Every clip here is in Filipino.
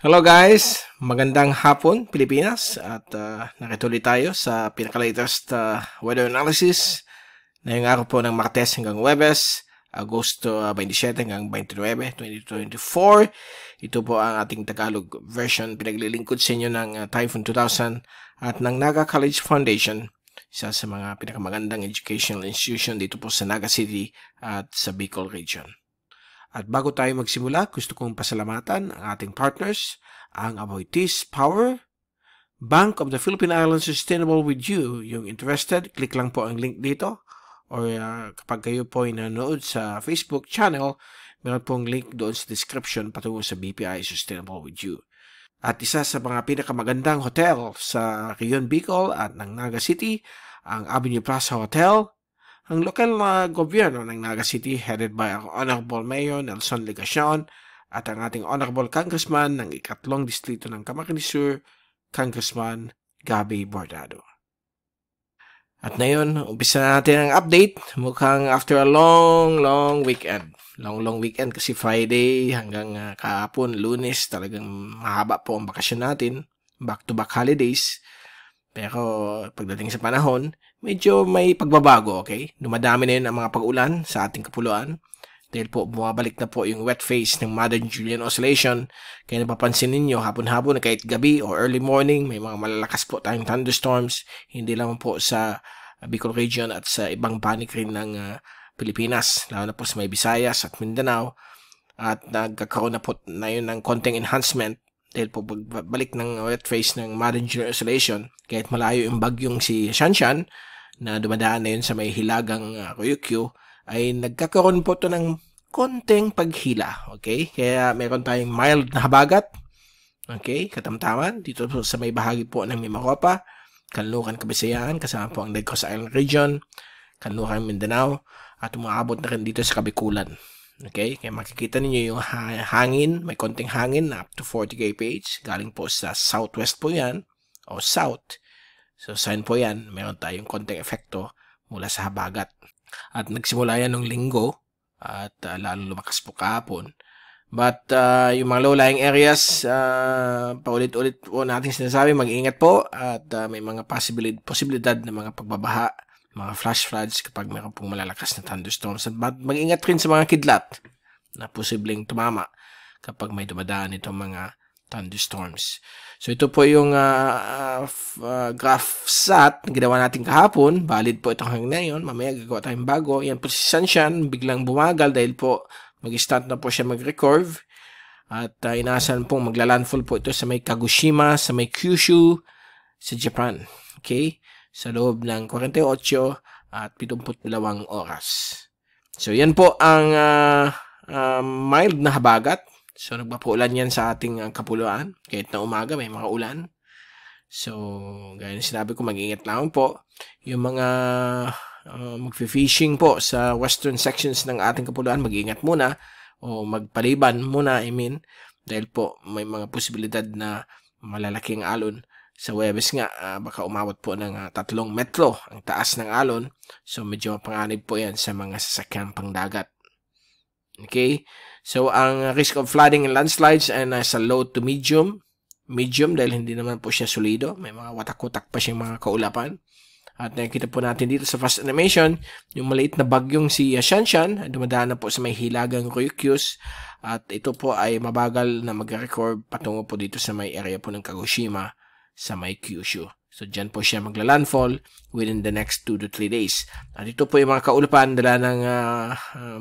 Hello guys! Magandang hapon Pilipinas at nakituloy tayo sa pinaka-latest weather analysis ngayong araw po ng Martes hanggang Huwebes, Agosto 27 hanggang 29, 2024. Ito po ang ating Tagalog version pinaglilingkod sa inyo ng Typhoon 2000 at ng Naga College Foundation, isa sa mga pinakamagandang educational institution dito po sa Naga City at sa Bicol Region. At bago tayo magsimula, gusto kong pasalamatan ang ating partners, ang Aboitiz Power, Bank of the Philippine Islands Sustainable with You. Yung interested, click lang po ang link dito. Or kapag kayo po ay nanonood sa Facebook channel, meron pong link doon sa description patungo sa BPI Sustainable with You. At isa sa mga pinakamagandang hotel sa Region Bicol at ng Naga City, ang Avenue Plaza Hotel. Ang lokal na gobyerno ng Naga City headed by ang Honorable Mayor Nelson Legacion at ang ating Honorable Congressman ng ikatlong distrito ng Camarines Sur, Congressman Gabby Bordado. At ngayon, umpisa natin ang update. Mukhang after a long weekend. Long weekend kasi Friday hanggang kahapon, Lunes, talagang mahaba po ang bakasyon natin. Back-to-back holidays. Pero pagdating sa panahon, medyo may pagbabago, okay? Dumadami na yun ang mga pag-ulan sa ating kapuluan. Dahil po, bumabalik na po yung wet phase ng Modern Julian Oscillation. Kaya napapansin ninyo, hapon-hapon, kahit gabi o early morning, may mga malalakas po tayong thunderstorms. Hindi lang po sa Bicol Region at sa ibang panig rin ng Pilipinas, lalo na po sa may Visayas at Mindanao. At nagkakaroon na po na yun ng konting enhancement dahil po balik ng wet phase ng Modern Julian Oscillation. Kahit malayo yung bagyong si Shanshan na dumadaan na yun sa may hilagang Ryukyu, ay nagkakaroon po ito ng konting paghila. Okay? Kaya meron tayong mild na habagat. Okay? Katamtaman. Dito po sa may bahagi po ng Mimaropa, Kanluran, Kabisayaan, kasama po ang Negros Island Region, Kanluran, Mindanao, at umaabot na rin dito sa Kabikulan. Okay? Kaya makikita ninyo yung hangin, may konting hangin na up to 40 kph. Galing po sa southwest po yan, o south. So, saan po yan? Meron tayong konting efekto mula sa habagat. At nagsimula yan nung linggo at lalo lumakas po kahapon. But yung mga low-lying areas, paulit-ulit po natin sinasabi, mag-ingat po at may mga posibilidad na mga pagbabaha, mga flash floods kapag mayroon pong malalakas na thunderstorms. At mag-ingat rin sa mga kidlat na posibleng tumama kapag may dumadaan itong mga thunderstorms. So ito po yung graph SAT na ginawa natin kahapon. Valid po ito hanggang ngayon. Mamaya gagawa tayong bago. Yan po si Shanshan. Biglang bumagal dahil po mag-start na po siya mag-recurve. At inaasahan pong magla-landfall po ito sa may Kagoshima, sa may Kyushu, sa Japan. Okay? Sa loob ng 48 at 72 oras. So yan po ang mild na habagat. So, nagpapaulan yan sa ating kapuluan. Kahit na umaga, may mga ulan. So, gaya na sinabi ko, mag-ingat lang po. Yung mga mag-fishing po sa western sections ng ating kapuluan, mag-ingat muna. O magpaliban muna, dahil po may mga posibilidad na malalaking alon. Sa Huwebes nga, baka umabot po ng 3 metro ang taas ng alon. So, medyo panganib po yan sa mga sasakyang pangdagat. Okay? So, ang risk of flooding and landslides ay nasa low to medium. Medium dahil hindi naman po siya solido. May mga watak-watak pa siyang mga kaulapan. At nakikita po natin dito sa fast animation, yung maliit na bagyong si Shanshan, dumadaan na po sa may hilagang Ryukyus. At ito po ay mabagal na mag-record patungo po dito sa may area po ng Kagoshima sa may Kyushu. So, dyan po siya magla-landfall within the next 2 to 3 days. At ito po yung mga kaulapan dala ng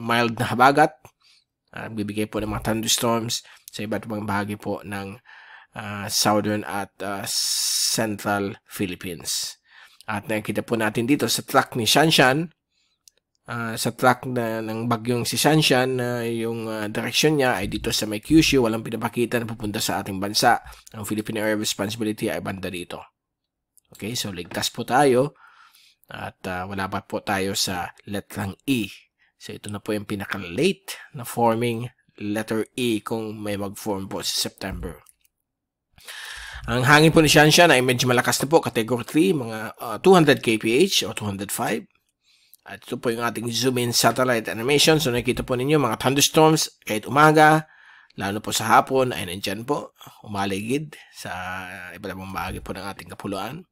mild na habagat. Bibigay po ng mga thunderstorms sa iba't ibang bahagi po ng southern at central Philippines. At nakikita po natin dito sa track ni Shanshan, sa track ng bagyong si Shanshan, yung direction niya ay dito sa may Kyushu, walang pinapakita na pupunta sa ating bansa. Ang Philippine Area of Responsibility ay banda dito. Okay, so ligtas po tayo at wala pa po tayo sa letrang E. So, ito na po yung pinaka-late na forming letter E kung may mag-form po sa September. Ang hangin po ni Shanshan ay medyo malakas na po, category 3, mga 200 kph o 205. At ito po yung ating zoom-in satellite animation. So, nakikita po ninyo mga thunderstorms kahit umaga, lalo po sa hapon ay nandyan po, umaligid sa iba't ibang bahagi po ng ating kapuluan.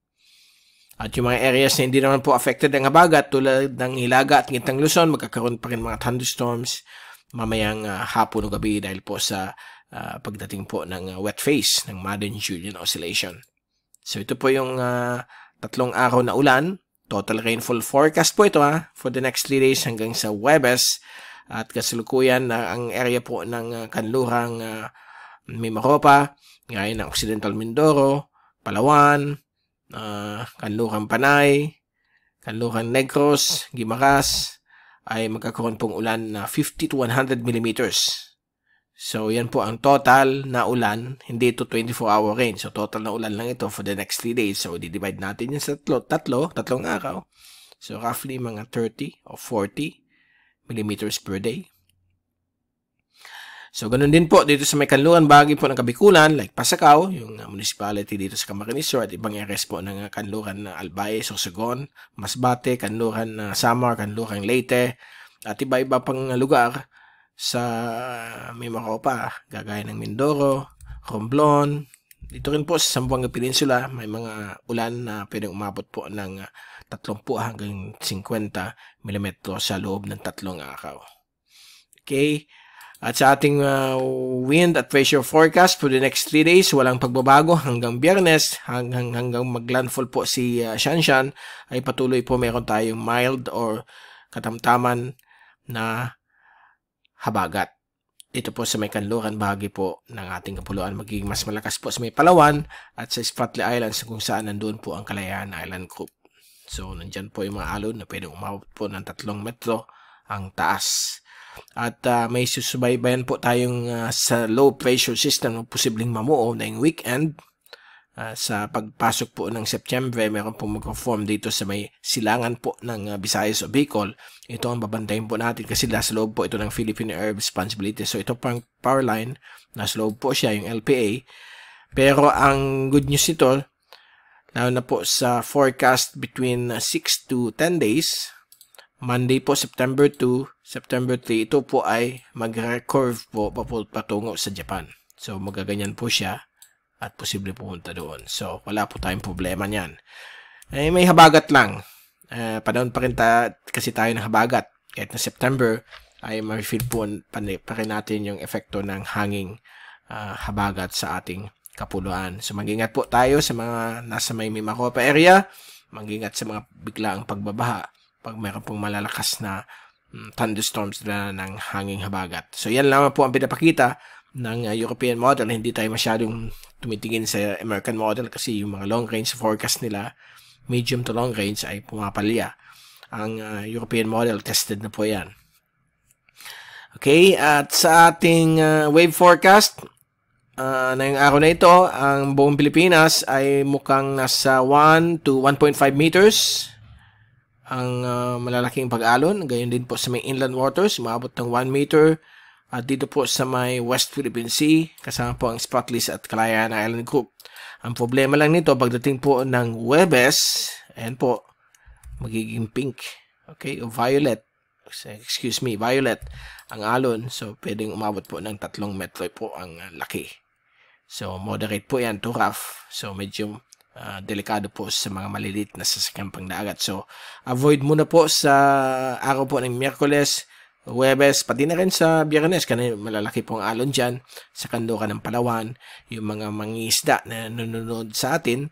At yung mga areas na hindi naman po affected ng habagat tulad ng Hilaga at Gintang Luzon, magkakaroon pa rin mga thunderstorms mamayang hapon o gabi dahil po sa pagdating po ng wet phase ng Madden Julian Oscillation. So ito po yung tatlong araw na ulan. Total rainfall forecast po ito for the next 3 days hanggang sa Huwebes. At kasalukuyan ang area po ng kanlurang Mimaropa, gaya ng Occidental Mindoro, Palawan, kanlurang Panay, kanlurang Negros, Guimaras, ay magkakaroon pong ulan na 50 to 100 millimeters. So, yan po ang total na ulan. Hindi ito 24-hour rain. So, total na ulan lang ito for the next 3 days. So, di-divide natin yan sa tatlong araw. So, roughly mga 30 o 40 millimeters per day. So, ganun din po dito sa may kanluran bahagi po ng Kabikulan, like Pasacao, yung municipality dito sa Camarines Sur, at ibang areas po ng kanluran na Albay, Sorsogon, Masbate, kanluran na Samar, kanluran Leyte, at iba-iba pang lugar sa Mimaropa, gagaya ng Mindoro, Romblon. Dito rin po sa Zamboanga Peninsula, may mga ulan na pwedeng umabot po ng 30 hanggang 50 mm sa loob ng 3 araw. Okay? At sa ating wind at pressure forecast for the next 3 days, walang pagbabago hanggang Biyernes, hanggang maglandfall po si Shanshan, ay patuloy po meron tayong mild or katamtaman na habagat. Ito po sa may kanluran bahagi po ng ating kapuluan, magiging mas malakas po sa may Palawan at sa Spratly Islands kung saan nandun po ang Kalayaan Island Group. So, nandyan po yung mga alon na pwedeng umabot po ng 3 metro ang taas. At may susubaybayan po tayong sa low pressure system na posibleng mamuo na yung weekend. Sa pagpasok po ng September, meron pong mag-form dito sa may silangan po ng Visayas o Bicol. Ito ang babantayin po natin kasi nasa loob po ito ng Philippine Air Responsibility. So ito pang power line, nasa loob po siya yung LPA. Pero ang good news nito, lalo na po sa forecast between 6 to 10 days, Monday po, September 2, September 3, ito po ay mag-curve po patungo sa Japan. So, magaganyan po siya at posible pumunta doon. So, wala po tayong problema niyan. Eh, may habagat lang. Panahon pa rin kasi tayo ng habagat. Kahit na September, ay ma-feel po pa rin natin yung epekto ng hanging habagat sa ating kapuluan. So, mag-ingat po tayo sa mga nasa may Mimaropa area. Mag-ingat sa mga biglaang pagbabaha pag mayroon pong malalakas na thunderstorms na ng hanging habagat. So, yan lamang po ang pinapakita ng European model. Hindi tayo masyadong tumitingin sa American model kasi yung mga long range forecast nila, medium to long range, ay pumapalya. Ang European model, tested na po yan. Okay, at sa ating wave forecast, na yung araw na ito, ang buong Pilipinas ay mukhang nasa 1 to 1.5 meters ang malalaking pag-alon. Gayon din po sa may inland waters, umabot ng 1 meter. At dito po sa may West Philippine Sea, kasama po ang Spratly at Kalayaan Island Group. Ang problema lang nito, pagdating po ng Huwebes, ayan po, magiging pink, okay, o violet. Excuse me, violet ang alon. So, pwedeng umabot po ng 3 metro po ang laki. So, moderate po yan to rough. So, medyo delikado po sa mga maliliit na sasakyan pang dagat. So, avoid muna po sa araw po ng Miyerkules, Huwebes, pati na rin sa Biyernes, kasi malalaki pong alon dyan sa kanluran ng Palawan, yung mga mangingisda na nanonood sa atin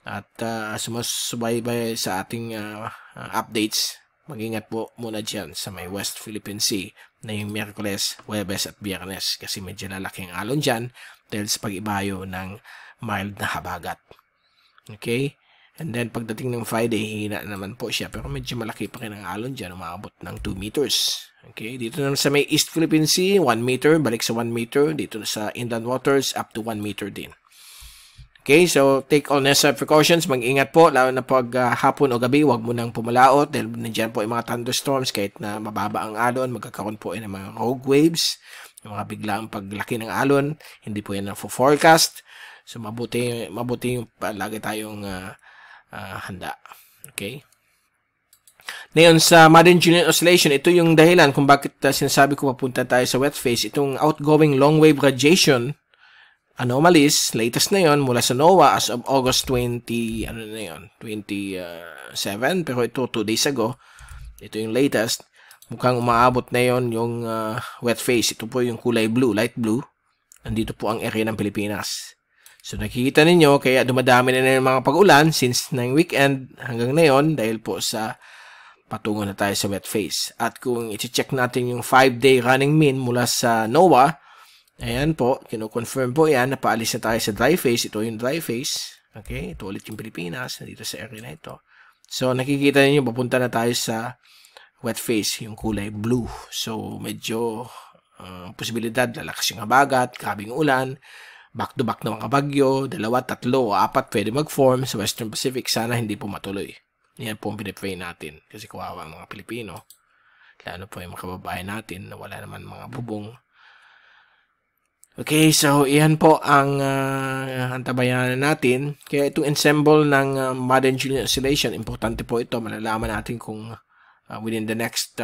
at sumusubaybay sa ating updates. Mag-ingat po muna dyan sa may West Philippine Sea na yung Miyerkules, Huwebes at Biyernes kasi medyo lalaki ang alon dyan dahil sa pag-ibayo ng mild na habagat. Okay? And then, pagdating ng Friday, hina naman po siya. Pero medyo malaki pa rin ang alon dyan. Umabot ng 2 meters. Okay? Dito naman sa may East Philippine Sea, 1 meter. Balik sa 1 meter. Dito sa inland waters, up to 1 meter din. Okay? So, take all necessary precautions. Mag-ingat po. Lalo na pag hapon o gabi, huwag mo nang pumalaot. Dahil nandiyan po yung mga thunderstorms. Kahit na mababa ang alon, magkakaroon po ng mga rogue waves. Yung mga biglaang paglaki ng alon. Hindi po yan na-forecast. So, mabuti yung lagi tayong handa. Okay? Ngayon, sa Madden Julian Oscillation, ito yung dahilan kung bakit sinasabi ko papunta tayo sa wet phase. Itong outgoing long wave radiation anomalies, latest na yon mula sa NOAA as of August 27, pero ito 2 days ago. Ito yung latest. Mukhang umaabot na yon yung wet phase. Ito po yung kulay blue, light blue. Nandito po ang area ng Pilipinas. So nakikita ninyo, kaya dumadami na yung mga pag-ulan since ng weekend hanggang ngayon dahil po sa patungo na tayo sa wet phase. At kung i-check natin yung 5-day running mean mula sa NOAA, ayan po, kino-confirm po yan, napaalis na tayo sa dry phase. Ito yung dry phase. Okay, ito ulit yung Pilipinas, dito sa area na ito. So nakikita niyo papunta na tayo sa wet phase, yung kulay blue. So medyo posibilidad, lalakas yung habagat, grabing ulan, back-to-back na mga bagyo, 2, 3, o 4 pwede mag-form sa Western Pacific. Sana hindi po matuloy. Yan po ang pinipray natin. Kasi kawawa ang mga Pilipino. Lalo po yung mga kababayan natin na wala naman mga bubong. Okay, so iyan po ang antabayanan natin. Kaya itong ensemble ng Madden Julian Oscillation, importante po ito. Malalaman natin kung within the next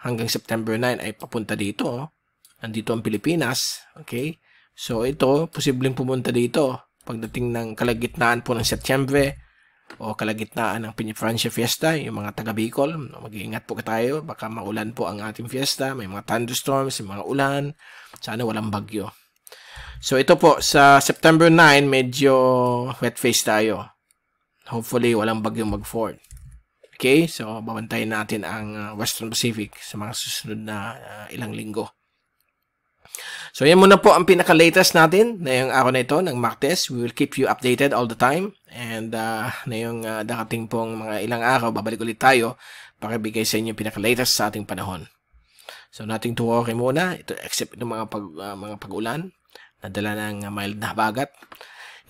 hanggang September 9 ay papunta dito. Nandito ang Pilipinas. Okay. So, ito, posibleng pumunta dito pagdating ng kalagitnaan po ng Setyembre o kalagitnaan ng Peña Francia Fiesta, yung mga taga Bicol. Mag-iingat po tayo, baka maulan po ang ating fiesta, may mga thunderstorms, may mga ulan, sana walang bagyo. So, ito po, sa September 9, medyo wet phase tayo. Hopefully, walang bagyo mag-form. Okay, so, babantayin natin ang Western Pacific sa mga susunod na ilang linggo. So, yan muna po ang pinaka-latest natin na yung araw na ito ng Martes. We will keep you updated all the time. And na yung darating pong mga ilang araw, babalik ulit tayo para bigay sa inyo yung pinaka-latest sa ating panahon. So, nothing to worry muna. Ito, except itong mga pag-ulan. Nadala ng mild na habagat.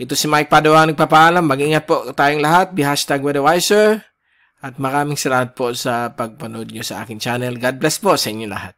Ito si Mike Padua nagpapaalam. Mag-ingat po tayong lahat. Be #WeatherWiser. At maraming salamat po sa pagpanood nyo sa aking channel. God bless po sa inyo lahat.